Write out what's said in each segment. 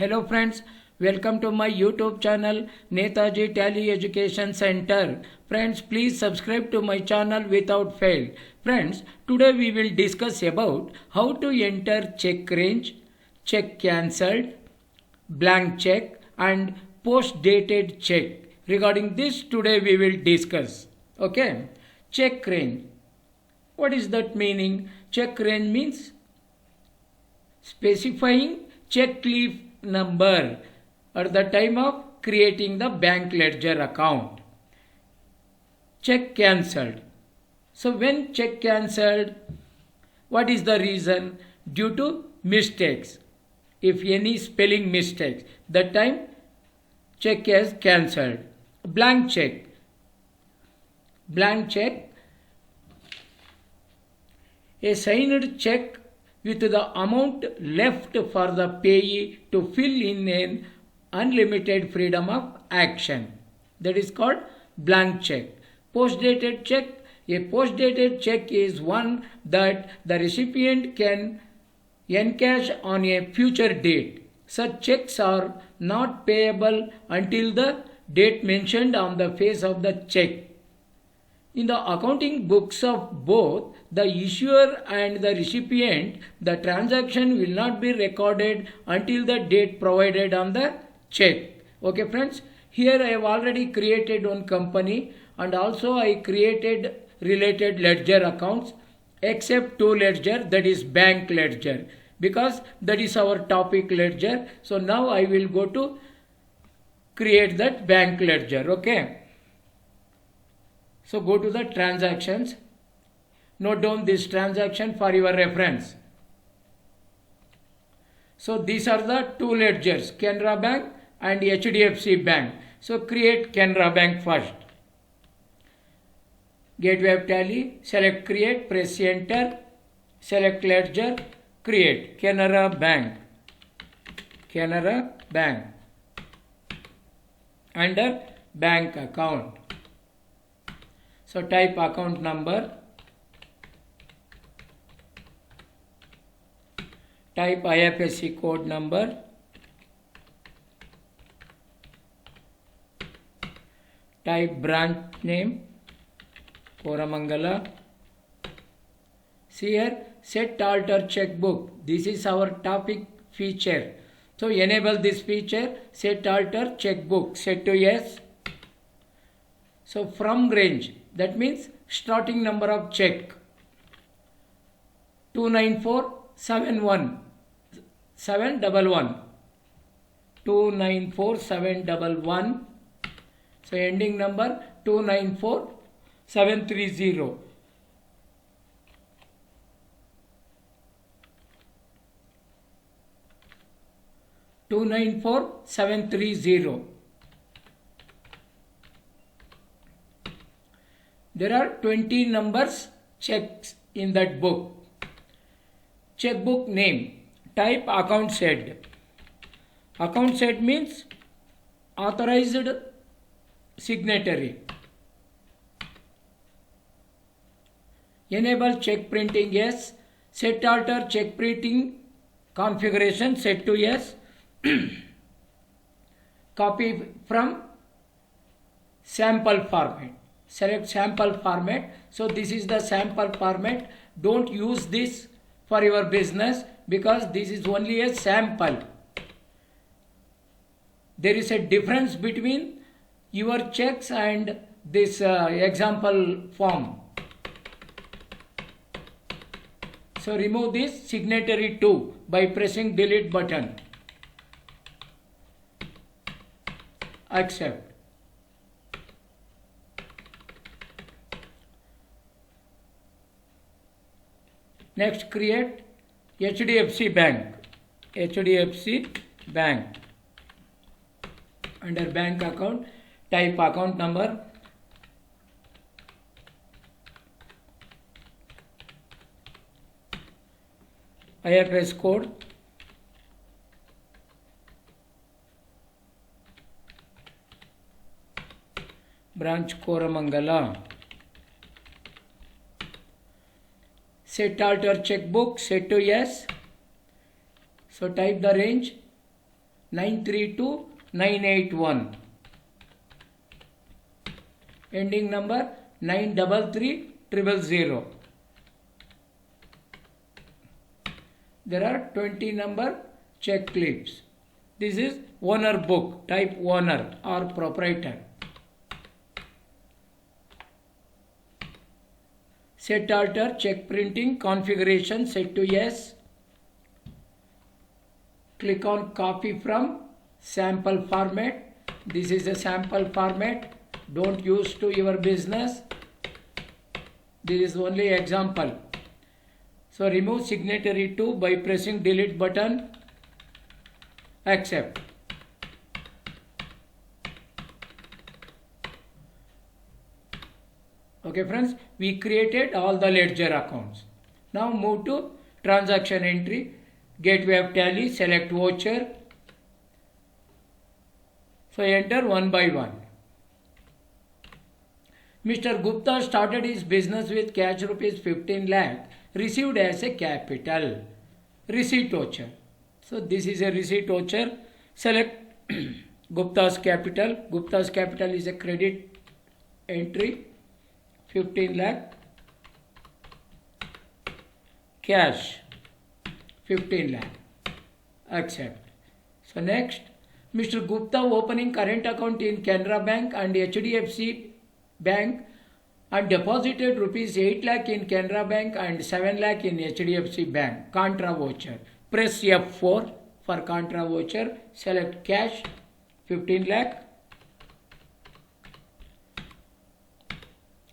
Hello friends, welcome to my YouTube channel Netaji Tally Education Center. Friends, please subscribe to my channel without fail. Friends, today we will discuss about how to enter check range, check cancelled, blank check and post dated check. Regarding this today we will discuss. Okay, check range. What is that meaning? Check range means specifying check leaf number at the time of creating the bank ledger account. Check cancelled. So when check cancelled, what is the reason? Due to mistakes. If any spelling mistakes, that time check is cancelled. Blank check. Blank check. A signed check with the amount left for the payee to fill in an unlimited freedom of action. That is called blank check. Post-dated check. A post-dated check is one that the recipient can encash on a future date. Such checks are not payable until the date mentioned on the face of the check. In the accounting books of both the issuer and the recipient, the transaction will not be recorded until the date provided on the check. Okay friends, here I have already created one company and also I created related ledger accounts except two ledger, that is bank ledger, because that is our topic ledger. So now I will go to create that bank ledger. Okay. So go to the transactions. Note down this transaction for your reference. So these are the two ledgers, Canara Bank and HDFC Bank. So create Canara Bank first. Gateway of Tally, select create, press enter, select ledger, create Canara Bank. Canara Bank. Under bank account. So type account number, type IFSC code number, type branch name, Koramangala. See here, set alter checkbook. This is our topic feature. So enable this feature, set alter checkbook, set to yes. So from range, that means starting number of check 29471 711 294,711. So ending number 294,730. Two nine four seven three zero. There are 20 numbers checks in that book. Checkbook name. Type account head. Account head means authorized signatory. Enable check printing yes. Set alter check printing configuration set to yes. Copy from sample format. Select sample format. So this is the sample format. Don't use this for your business because this is only a sample. There is a difference between your checks and this example form. So remove this signatory 2 by pressing delete button. Accept. Next create HDFC Bank. HDFC Bank. Under bank account, type account number. IFS code. Branch Koramangala. Set alter checkbook, set to yes. So type the range 932981. Ending number 933000. There are 20 number check clips. This is owner book, type owner or proprietor. Set alter check printing configuration set to yes. Click on copy from sample format. This is a sample format. Don't use to your business. This is only example. So remove signatory to by pressing delete button. Accept. Okay friends, we created all the ledger accounts. Now move to transaction entry. Gateway of Tally, select voucher. So enter one by one. Mr. Gupta started his business with cash rupees 15 lakh, received as a capital. Receipt voucher. So this is a receipt voucher. Select Gupta's capital. Gupta's capital is a credit entry. 15 lakh. Cash. 15 lakh. Accept. So next, Mr. Gupta opening current account in Canara Bank and HDFC Bank and deposited rupees 8 lakh in Canara Bank and 7 lakh in HDFC Bank. Contra voucher. Press F4 for contra voucher. Select cash 15 lakh.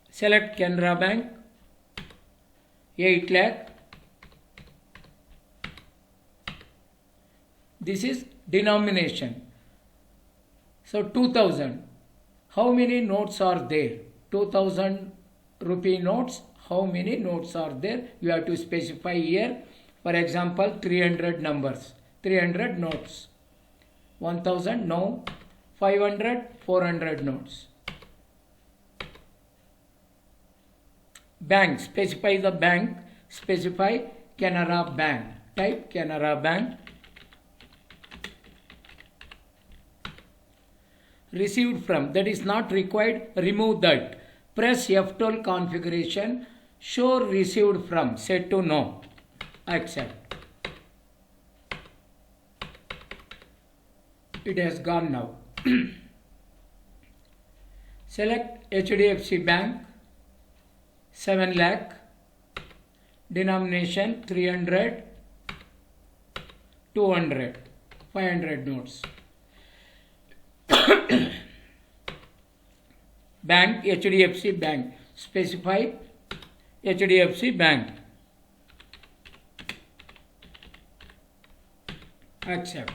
Select Canara Bank 8 lakh. This is denomination. So 2000. How many notes are there? 2000 rupee notes. How many notes are there? You have to specify here. For example, 300 numbers. 300 notes. 1000 no. 500, 400 notes. Bank. Specify the bank. Specify Canara Bank. Type Canara Bank. Received from, that is not required, remove that. Press F12 configuration, show received from, set to no. Accept. It has gone now. Select HDFC Bank, 7 lakh, denomination 300, 200, 500 notes. Bank, HDFC Bank. Specify HDFC Bank. Accept.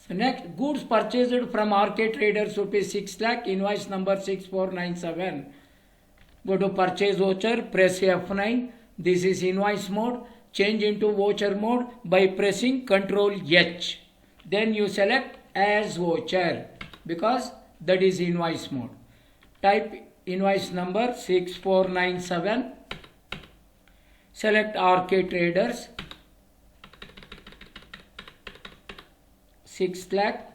So next, goods purchased from RK Traders rupees 6 lakh, invoice number 6497. Go to purchase voucher, press F9. This is invoice mode. Change into voucher mode by pressing Ctrl H. Then you select as voucher because that is invoice mode. Type invoice number 6497. Select RK Traders 6 lakh.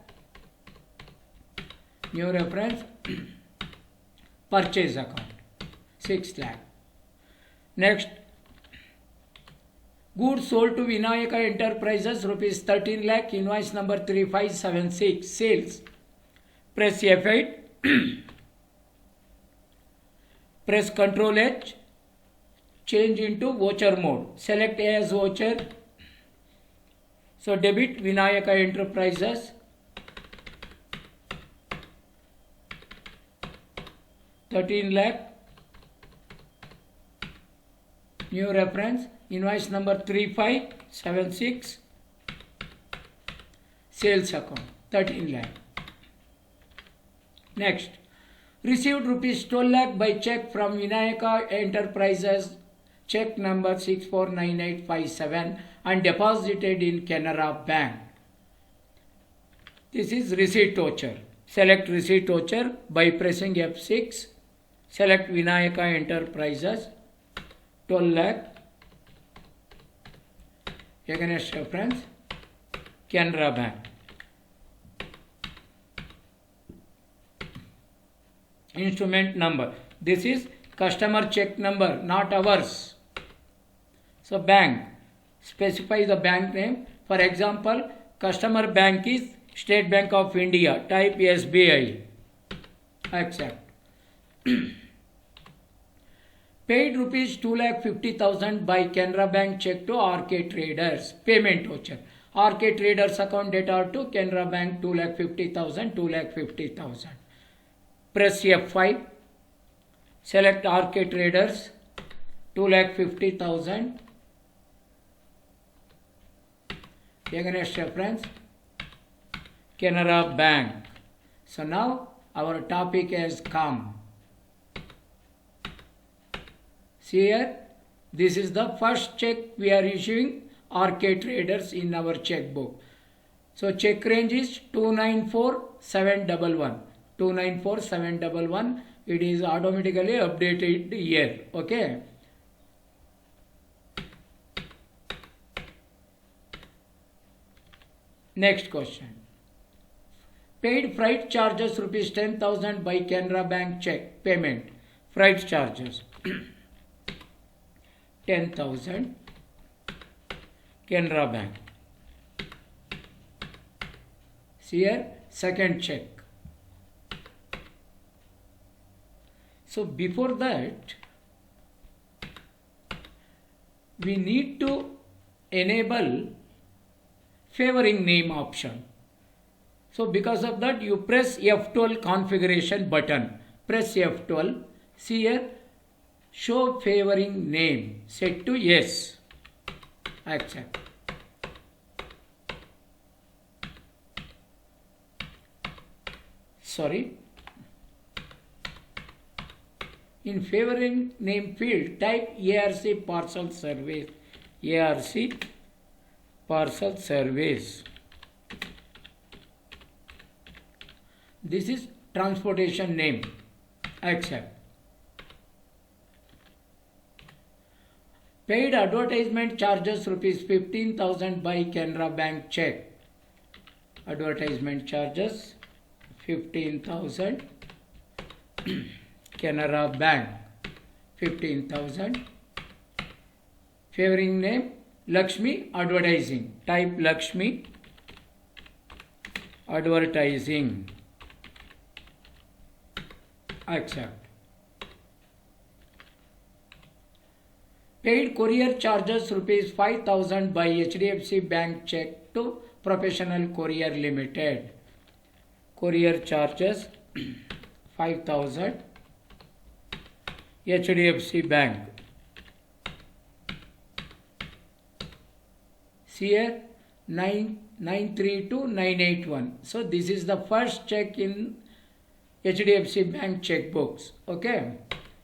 New reference. Purchase account 6 lakh. Next, goods sold to Vinayaka Enterprises rupees 13 lakh, invoice number 3576. Sales. Press F8. Press Ctrl H. Change into voucher mode. Select as voucher. So debit Vinayaka Enterprises 13 lakh. New reference. Invoice number 3576. Sales account 13 lakh. Next, received rupees 12 lakh by check from Vinayaka Enterprises, check number 649857 and deposited in Canara Bank. This is receipt voucher. Select receipt voucher by pressing F6. Select Vinayaka Enterprises 12 lakh. Against reference Canara Bank. Instrument number. This is customer check number, not ours. So bank. Specify the bank name. For example, customer bank is State Bank of India. Type SBI. Accept. Paid rupees 2,50,000 by Canara Bank check to RK Traders. Payment voucher. RK Traders account data to Canara Bank 2,50,000, 2,50,000. Press F5. Select RK Traders 2,50,000. Against reference Canara Bank. So now our topic has come. See here, this is the first check we are issuing RK Traders in our checkbook. So check range is 294,711. 294,711. It is automatically updated here. Okay. Next question. Paid freight charges rupees 10,000 by Canara Bank check. Payment. Freight charges 10,000 Canara Bank. See here, second check. So before that, we need to enable favoring name option. So because of that, you press F12 configuration button. Press F12. See here, show favoring name. Set to yes. Accept. Sorry. In favoring name field, type ARC Parcel Service. ARC Parcel Service. This is transportation name. Accept. Paid advertisement charges rupees 15,000 by Canara Bank check. Advertisement charges 15,000. Canara Bank 15,000. Favoring name Lakshmi Advertising. Type Lakshmi Advertising. Accept. Paid courier charges rupees 5,000 by HDFC Bank check to Professional Courier Limited. Courier charges 5,000 HDFC Bank. See here 932,981. So this is the first check in HDFC Bank checkbooks. Okay.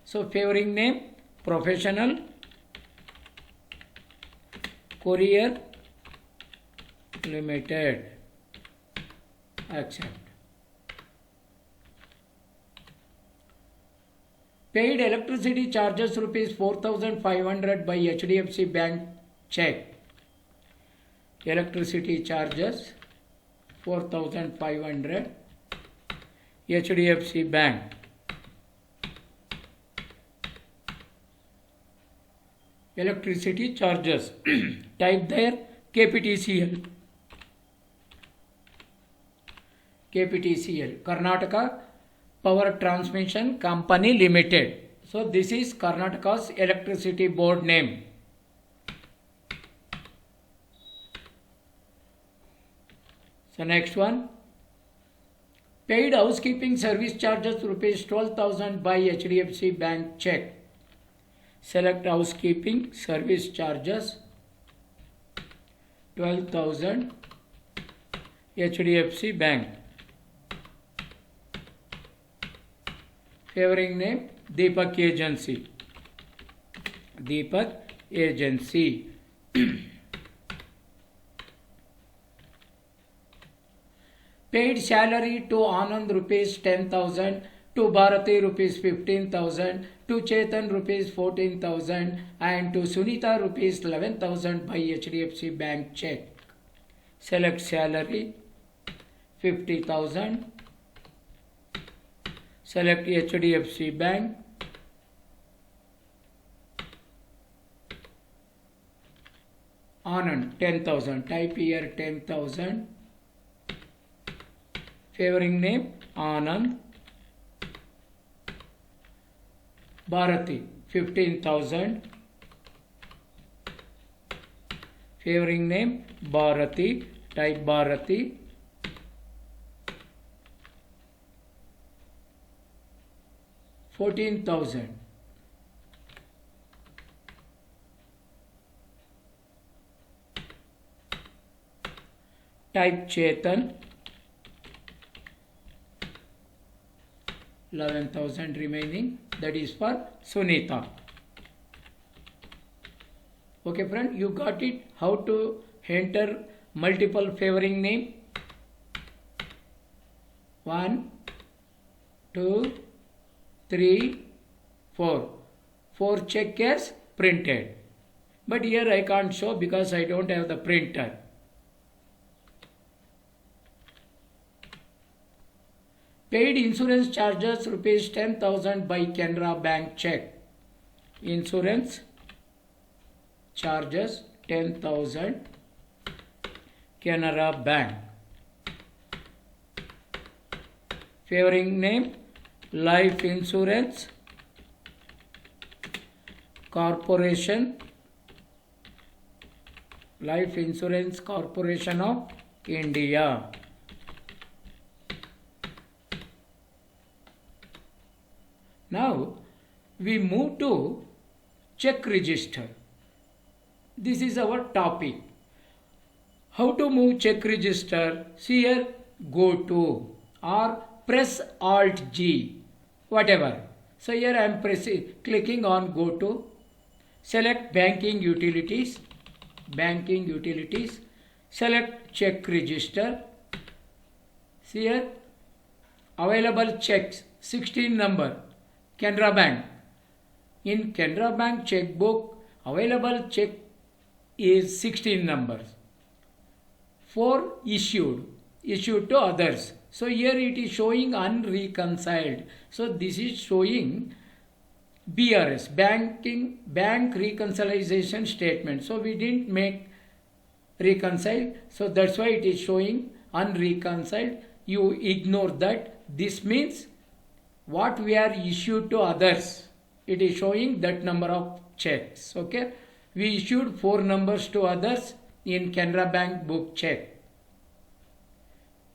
So favoring name Professional Courier Limited. Accept. Paid electricity charges rupees 4,500 by HDFC Bank check. Electricity charges 4,500 HDFC Bank. Electricity charges. Type there KPTCL. KPTCL, Karnataka Power Transmission Company Limited. So this is Karnataka's electricity board name. So next one. Paid housekeeping service charges rupees 12,000 by HDFC Bank check. Select housekeeping service charges 12,000 HDFC Bank. Favoring name Deepak Agency. Deepak Agency. Paid salary to Anand rupees 10,000 to Bharati rupees 15,000, to Chetan rupees 14,000 and to Sunita rupees 11,000 by HDFC Bank check. Select salary 50,000. Select HDFC Bank. Anand 10,000. Type here 10,000. Favoring name Anand. Bharati 15,000. Favoring name Bharati. Type Bharati. $14,000. Type Chetan. 11,000 remaining. That is for Sunita. Okay friend, you got it. How to enter multiple favoring name? 1, 2, 3, 4. 4 check as printed. But here I can't show because I don't have the printer. Paid insurance charges rupees 10,000 by Canara Bank check. Insurance charges 10,000 Canara Bank. Favoring name Life Insurance Corporation. Life Insurance Corporation of India. Now we move to check register. This is our topic. How to move check register? See here, go to or press Alt G, whatever. So here I am clicking on go to. Select banking utilities. Banking utilities. Select check register. See here, available checks 16 number. Canara Bank. In Canara Bank checkbook, available check is 16 numbers. 4 issued to others. So here it is showing unreconciled. So this is showing BRS, bank reconciliation statement. So we didn't make reconcile. So that's why it is showing unreconciled. You ignore that. This means what we are issued to others, it is showing that number of checks. Okay, we issued 4 numbers to others in Canara Bank book check.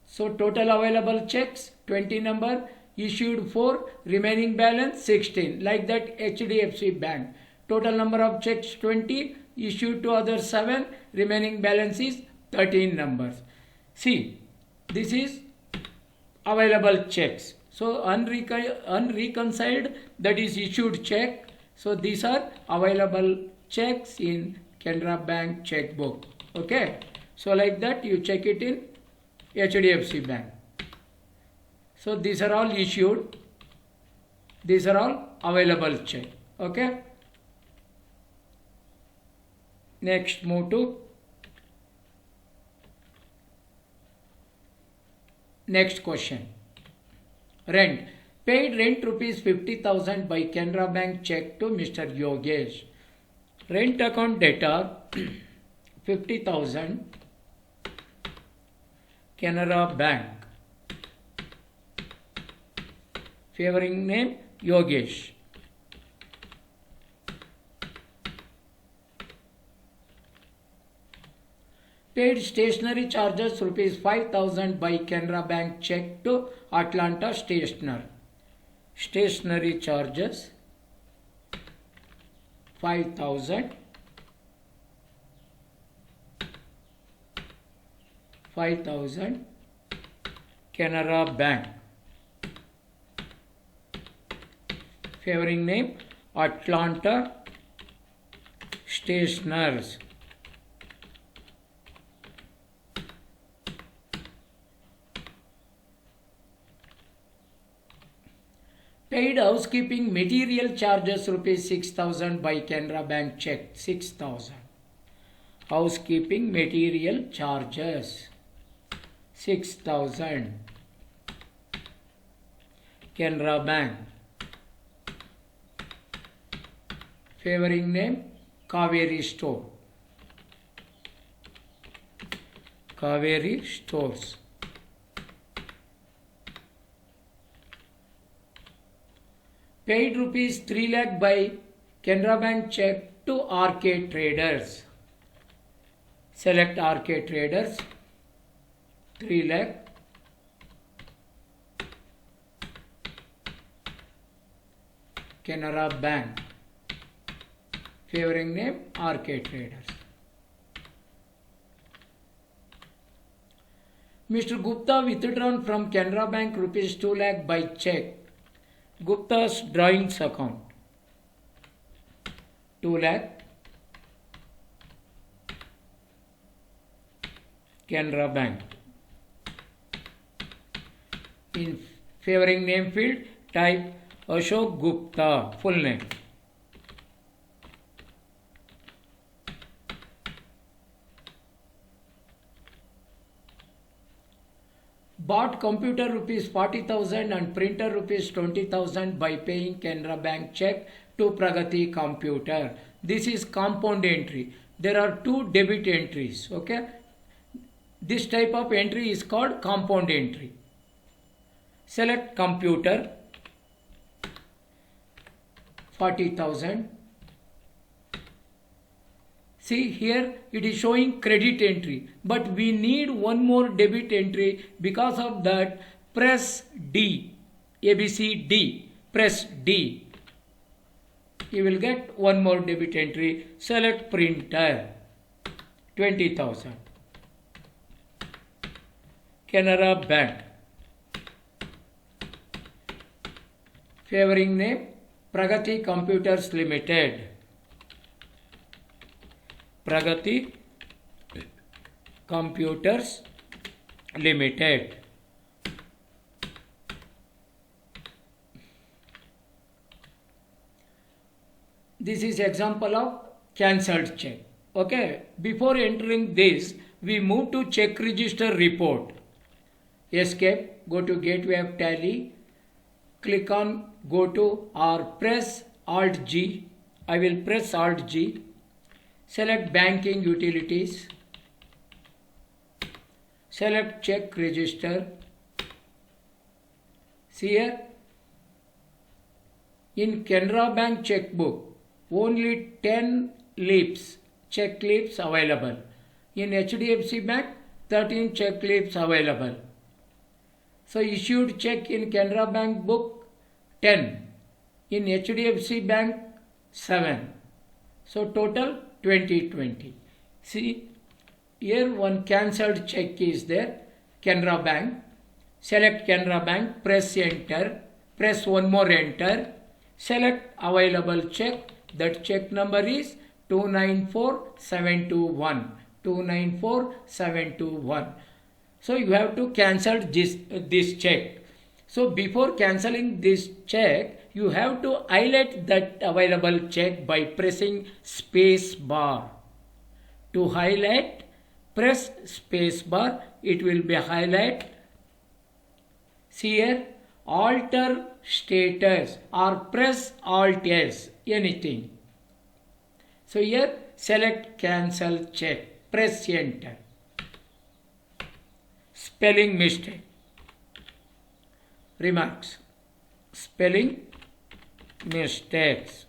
So total available checks 20 number, issued 4, remaining balance 16. Like that HDFC Bank. Total number of checks 20, issued to others 7, remaining balance is 13 numbers. See, this is available checks. So unreconciled, that is issued check. So these are available checks in Canara Bank checkbook. Okay. So like that you check it in HDFC Bank. So these are all issued. These are all available check. Okay. Next move to next question. Rent. Paid rent rupees 50,000 by Canara Bank check to Mr. Yogesh. Rent account data 50,000 Canara Bank. Favoring name Yogesh. Paid stationery charges rupees 5,000 by Canara Bank check to Atlanta Stationer. Stationery charges 5,000. 5,000 Canara Bank. Favoring name Atlanta Stationers. Paid housekeeping material charges rupees 6,000 by Canara Bank check. 6,000. Housekeeping material charges 6,000. Canara Bank. Favoring name Kaveri Store. Kaveri Stores. Paid rupees 3 lakh by Canara Bank check to RK Traders. Select RK Traders. 3 lakh. Canara Bank. Favoring name RK Traders. Mr. Gupta withdrawn from Canara Bank rupees 2 lakh by check. Gupta's drawings account. 2 lakh. Canara Bank. In favoring name field, type Ashok Gupta, full name. Bought computer rupees 40,000 and printer rupees 20,000 by paying Canara Bank check to Pragati Computer. This is compound entry. There are two debit entries. Okay. This type of entry is called compound entry. Select computer 40,000. See here it is showing credit entry, but we need one more debit entry. Because of that, press D. ABCD. Press D. You will get one more debit entry. Select printer 20,000. Canara Bank. Favoring name Pragati Computers Limited. Pragati Computers Limited. This is example of cancelled check. Okay. Before entering this, we move to check register report. Escape. Go to Gateway of Tally. Click on go to or press Alt G. I will press Alt G. Select banking utilities. Select check register. See here. In Canara Bank checkbook, only 10 leaves, check leaves available. In HDFC Bank, 13 check leaves available. So issued check in Canara Bank book 10. In HDFC Bank 7. So total 2020. See here one cancelled check is there. Canara Bank. Select Canara Bank. Press enter. Press one more enter. Select available check. That check number is 294721. 294721. So you have to cancel this check. So before cancelling this check, you have to highlight that available check by pressing space bar. To highlight, press space bar. It will be highlight. See here, alter status or press Alt S, anything. So here, select cancel check. Press enter. Spelling mistake. Remarks. Spelling mistakes.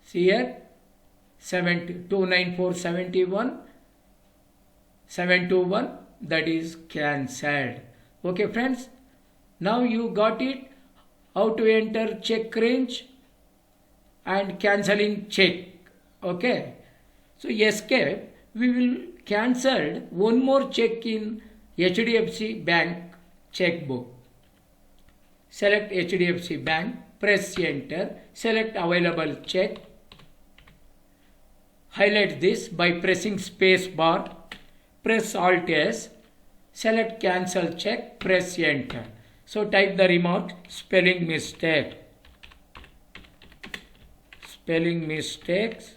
See here 29471 721, that is cancelled. Okay friends, now you got it, how to enter check range and cancelling check. Okay, so escape. We will cancel one more check in HDFC Bank checkbook. Select HDFC Bank, press enter, select available check. Highlight this by pressing space bar, press Alt S, select cancel check, press enter. So type the remark spelling mistake. Spelling mistakes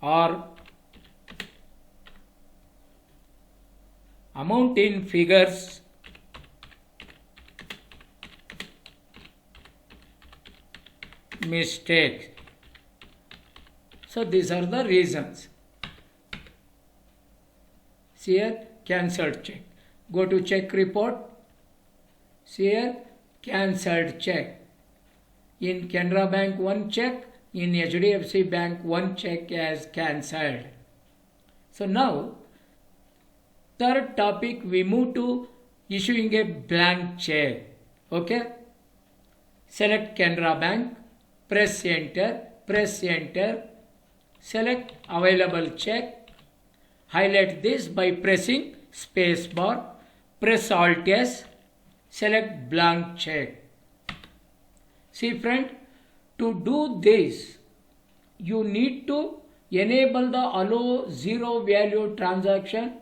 or amount in figures mistakes. So these are the reasons. See here, cancelled check. Go to check report. See here, cancelled check. In Canara Bank, one check. In HDFC Bank, one check as cancelled. So now, third topic, we move to issuing a blank check. Okay? Select Canara Bank, press enter, select available check, highlight this by pressing space bar, press Alt S, select blank check. See friend, to do this, you need to enable the allow zero value transaction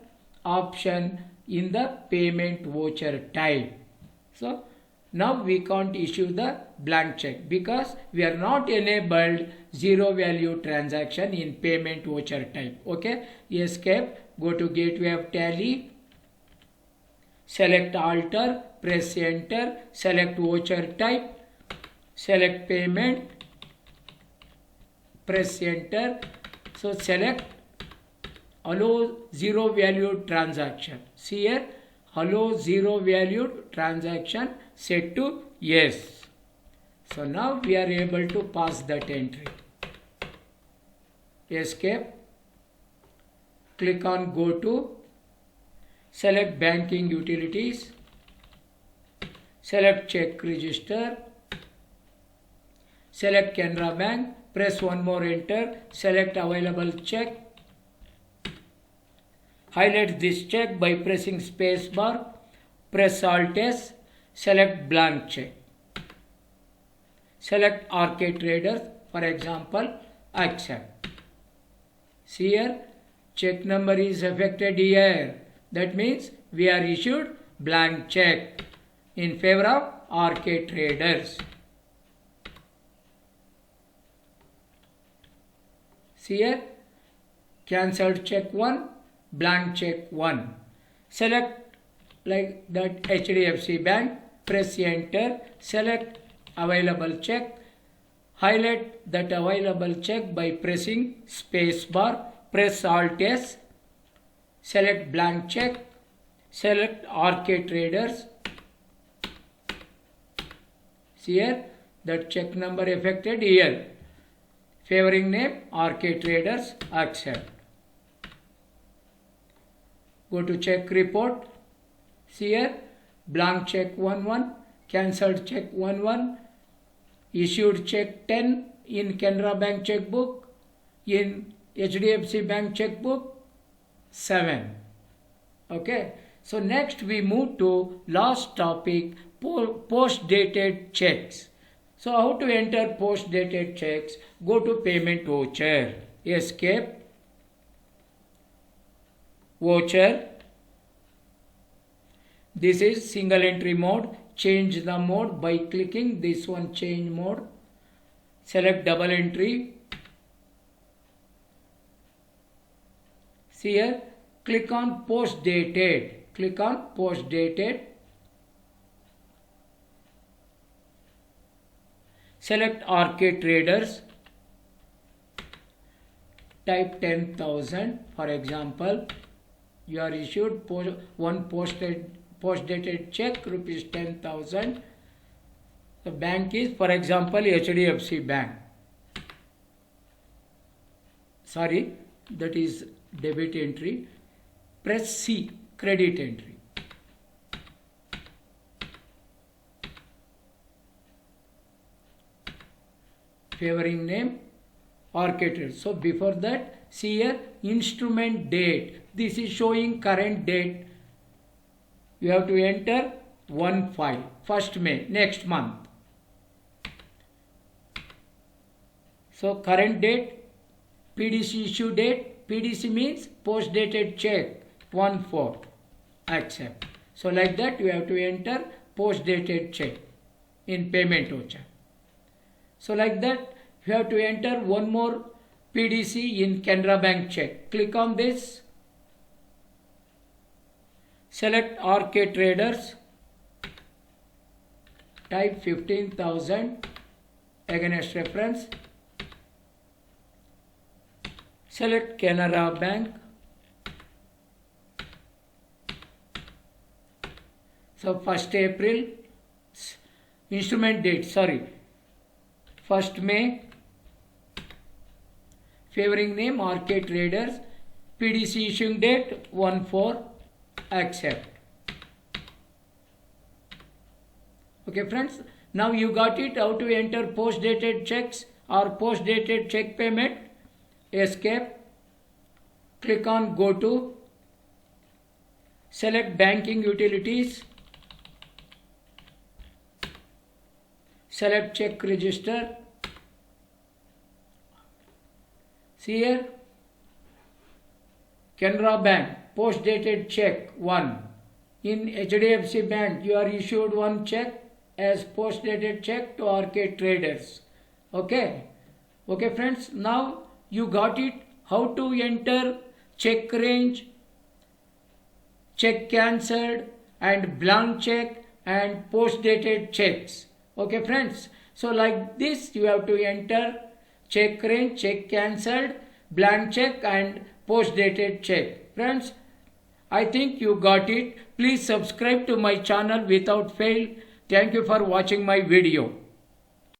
option in the payment voucher type. So now we can't issue the blank check because we are not enabled zero value transaction in payment voucher type. Okay, escape, go to gateway of Tally, select alter, press enter, select voucher type, select payment, press enter. So select allow zero value transaction. See here, allow zero value transaction set to yes. So now we are able to pass that entry. Escape, click on go to, select banking utilities, select check register, select Canara Bank, press one more enter, select available check, highlight this check by pressing space bar, press Alt S, select blank check. Select RK Traders, for example, accept. See here, check number is affected here. That means we are issued blank check in favor of RK Traders. See here, cancelled check 1, blank check 1. Select like that HDFC Bank, press enter, select available check, highlight that available check by pressing space bar, press Alt S, select blank check, select RK Traders. See here, that check number affected here. Favoring name RK Traders, accept. Go to check report. See here, blank check 11, cancelled check 11, issued check 10 in Canara Bank checkbook, in HDFC Bank checkbook 7. Okay, so next we move to last topic, post dated checks. So how to enter post dated checks? Go to payment voucher, escape, voucher. This is single entry mode. Change the mode by clicking this one, change mode. Select double entry. See here, click on post dated. Click on post dated. Select RK Traders. Type 10,000. For example, you are issued one post dated check rupees 10,000. The bank is, for example, HDFC Bank. Sorry, that is debit entry. Press C, credit entry. Favoring name RK Traders. So before that, see here, instrument date. This is showing current date. You have to enter 1/5, 1st May, next month. So current date, PDC issue date PDC means post dated check 1/4. Accept. So like that you have to enter post dated check in payment voucher. So like that you have to enter one more PDC in Canara Bank check. Click on this. Select RK Traders. Type 15,000 against reference. Select Canara Bank. So 1st April, instrument date, 1st May, favoring name RK Traders, PDC issuing date 1/4, accept. Okay friends, now you got it how to enter post dated checks or post dated check payment. Escape, click on go to, select banking utilities, select check register. See here, Canara Bank post dated check 1. In HDFC Bank you are issued one check as post dated check to RK Traders. Okay friends, now you got it how to enter check range, check cancelled and blank check and post dated checks. Okay friends, so like this you have to enter check range, check cancelled, blank check and post dated check. Friends, I think you got it. Please subscribe to my channel without fail. Thank you for watching my video.